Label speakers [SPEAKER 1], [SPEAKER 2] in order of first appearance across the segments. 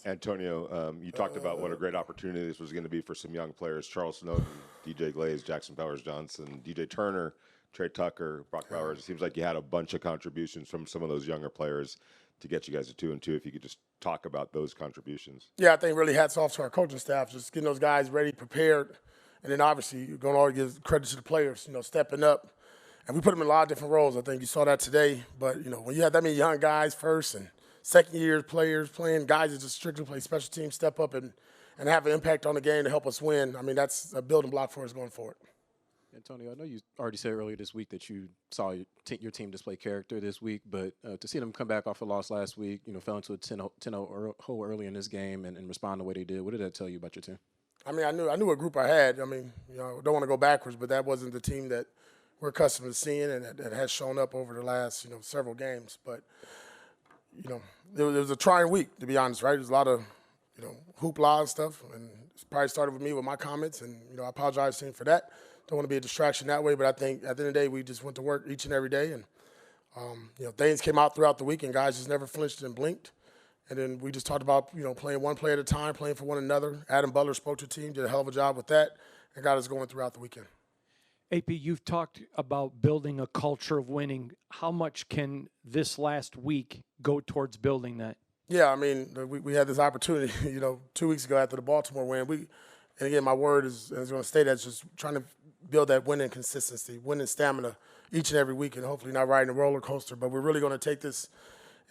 [SPEAKER 1] Antonio, you talked about what a great opportunity this was going to be for some young players: Charles Snowden, DJ Glaze, Jackson Powers Johnson, DJ Turner, Trey Tucker, Brock Bowers. It seems like you had a bunch of contributions from some of those younger players to get you guys to 2-2. If you could just talk about those contributions.
[SPEAKER 2] Yeah, I think really hats off to our coaching staff, just getting those guys ready, prepared, and then obviously you're going to always give credit to the players, stepping up. And we put them in a lot of different roles. I think you saw that today. But, when you have that many young guys first and second-year players playing, guys that just strictly play special teams, step up and have an impact on the game to help us win, I mean, that's a building block for us going forward.
[SPEAKER 3] Antonio, I know you already said earlier this week that you saw your team display character this week, but to see them come back off a loss last week, fell into a 10-0 hole early in this game and respond the way they did, what did that tell you about your team?
[SPEAKER 2] I mean, I knew what group I had. I mean, don't want to go backwards, but that wasn't the team that we're accustomed to seeing and that has shown up over the last, several games. But, it was a trying week, to be honest, right? There's a lot of, hoopla and stuff, and it probably started with me with my comments, and, I apologize to him for that. Don't want to be a distraction that way, but I think at the end of the day, we just went to work each and every day, and, things came out throughout the week, and guys just never flinched and blinked. And then we just talked about, playing one play at a time, playing for one another. Adam Butler spoke to the team, did a hell of a job with that, and got us going throughout the weekend.
[SPEAKER 4] AP, you've talked about building a culture of winning. How much can this last week go towards building that?
[SPEAKER 2] Yeah, I mean, we had this opportunity, 2 weeks ago after the Baltimore win. And again, my word is going to stay that's just trying to build that winning consistency, winning stamina each and every week, and hopefully not riding a roller coaster. But we're really going to take this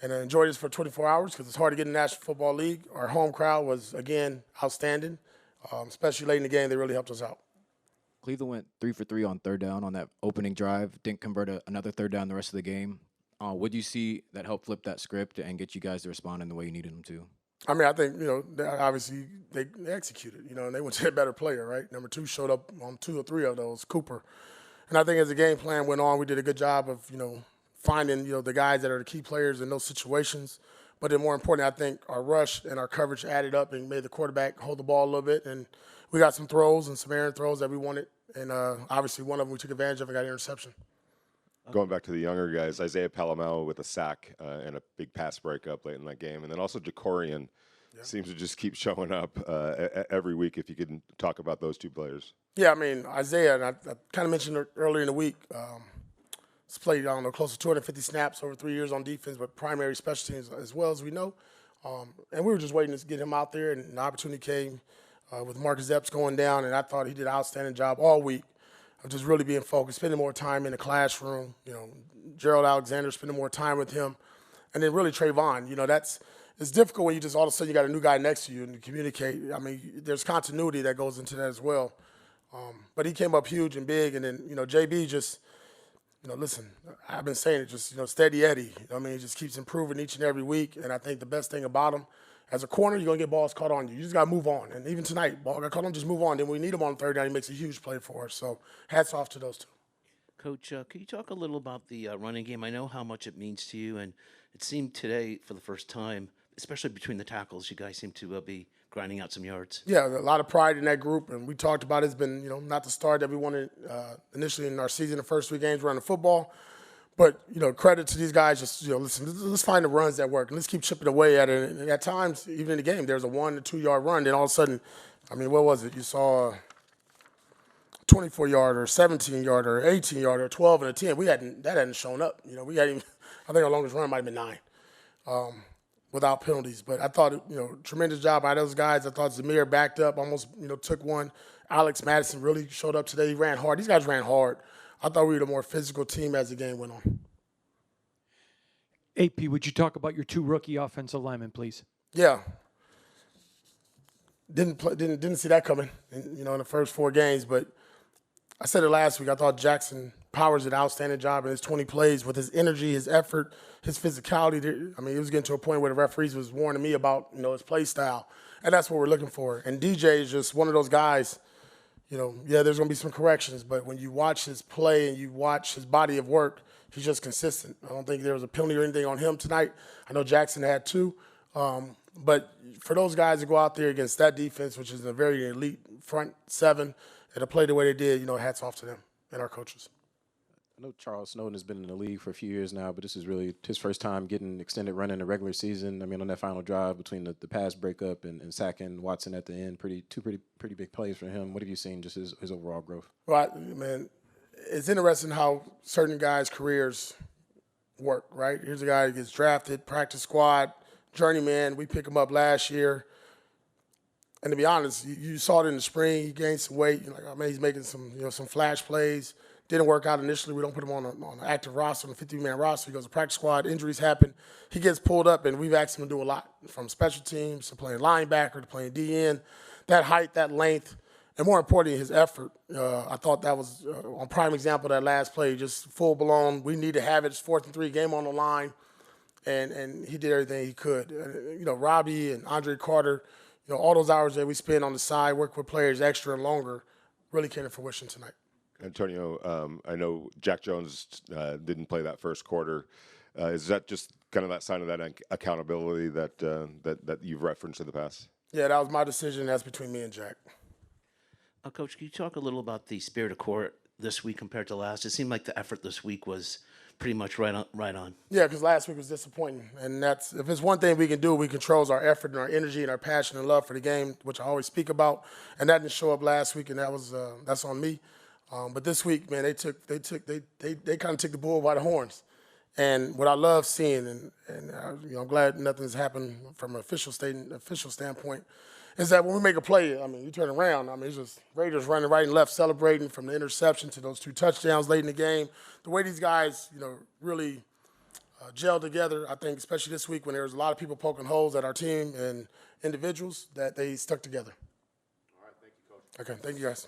[SPEAKER 2] and enjoy this for 24 hours because it's hard to get in the National Football League. Our home crowd was, again, outstanding, especially late in the game. They really helped us out.
[SPEAKER 5] Cleveland went 3 for 3 on third down on that opening drive, didn't convert another third down the rest of the game. What do you see that helped flip that script and get you guys to respond in the way you needed them to?
[SPEAKER 2] I mean, I think, obviously they executed, and they went to a better player, right? Number 2 showed up on 2 or 3 of those, Cooper. And I think as the game plan went on, we did a good job of, finding, the guys that are the key players in those situations. But then more importantly, I think our rush and our coverage added up and made the quarterback hold the ball a little bit. And we got some throws and some errant throws that we wanted. And obviously one of them we took advantage of and got an interception.
[SPEAKER 1] Going back to the younger guys, Isaiah Palomalo with a sack and a big pass breakup late in that game. And then also Jacorian seems to just keep showing up every week, if you could talk about those two players.
[SPEAKER 2] Yeah, I mean, Isaiah, and I kind of mentioned it earlier in the week, he's played, close to 250 snaps over 3 years on defense, but primary special teams as well as we know. And we were just waiting to get him out there, and the opportunity came with Marcus Epps going down, and I thought he did an outstanding job all week of just really being focused, spending more time in the classroom, Gerald Alexander spending more time with him, and then really Trayvon, it's difficult when you just all of a sudden you got a new guy next to you and you communicate. I mean, there's continuity that goes into that as well. But he came up huge and big, and then, JB just, listen, I've been saying it, just, steady Eddie. He just keeps improving each and every week, and I think the best thing about him, as a corner, you're going to get balls caught on you. You just got to move on. And even tonight, ball got caught on, just move on. Then we need him on third down. He makes a huge play for us. So hats off to those two.
[SPEAKER 6] Coach, could you talk a little about the running game? I know how much it means to you, and it seemed today for the first time, especially between the tackles, you guys seem to be grinding out some yards.
[SPEAKER 2] Yeah, a lot of pride in that group, and we talked about it's been, not the start that we wanted initially in our season, the first 3 games running football. But, credit to these guys, just, listen, let's find the runs that work, and let's keep chipping away at it. And at times, even in the game, there's a 1 to 2 yard run, then all of a sudden, I mean, what was it? You saw a 24-yarder, 17-yarder, 18-yarder, 12 and a 10. That hadn't shown up. We hadn't, I think our longest run might have been 9 without penalties. But I thought, tremendous job by those guys. I thought Zamir backed up, almost, took one. Alex Madison really showed up today. He ran hard. These guys ran hard. I thought we were the more physical team as the game went on.
[SPEAKER 4] AP, would you talk about your 2 rookie offensive linemen, please?
[SPEAKER 2] Yeah. Didn't see that coming, in the first 4 games. But I said it last week. I thought Jackson Powers did an outstanding job in his 20 plays with his energy, his effort, his physicality. I mean, it was getting to a point where the referees was warning me about, his play style. And that's what we're looking for. And DJ is just one of those guys. There's going to be some corrections, but when you watch his play and you watch his body of work, he's just consistent. I don't think there was a penalty or anything on him tonight. I know Jackson had 2. But for those guys to go out there against that defense, which is a very elite front 7, and to play the way they did, hats off to them and our coaches.
[SPEAKER 3] I know Charles Snowden has been in the league for a few years now, but this is really his first time getting extended run in the regular season. I mean, on that final drive between the pass breakup and sacking Watson at the end, two pretty big plays for him. What have you seen, just his overall growth?
[SPEAKER 2] Right, man. It's interesting how certain guys' careers work, right? Here's a guy who gets drafted, practice squad, journeyman. We pick him up last year. And to be honest, you saw it in the spring. He gained some weight. You're like, oh, man, he's making some flash plays. Didn't work out initially. We don't put him on an active roster, on a 50-man roster. He goes to practice squad. Injuries happen. He gets pulled up, and we've asked him to do a lot, from special teams to playing linebacker to playing DN. That height, that length, and more importantly, his effort. I thought that was a prime example of that last play, just full blown. We need to have it. It's 4th and 3, game on the line, and he did everything he could. Robbie and Andre Carter, all those hours that we spend on the side, work with players extra and longer, really came to fruition tonight.
[SPEAKER 1] Antonio, I know Jack Jones didn't play that first quarter. Is that just kind of that sign of that accountability that you've referenced in the past?
[SPEAKER 2] Yeah, that was my decision. That's between me and Jack.
[SPEAKER 6] Coach, can you talk a little about the spirit of court this week compared to last? It seemed like the effort this week was pretty much right on.
[SPEAKER 2] Yeah, because last week was disappointing. And that's, if it's one thing we can do, we control our effort and our energy and our passion and love for the game, which I always speak about. And that didn't show up last week, and that's on me. But this week, man, they kind of took the bull by the horns. And what I love seeing, and I'm glad nothing's happened from an official standpoint, is that when we make a play, I mean, you turn around, I mean, it's just Raiders running right and left, celebrating from the interception to those 2 touchdowns late in the game. The way these guys, really gel together, I think, especially this week when there was a lot of people poking holes at our team and individuals, that they stuck together.
[SPEAKER 1] All right, thank you, Coach.
[SPEAKER 2] Okay, thank you, guys.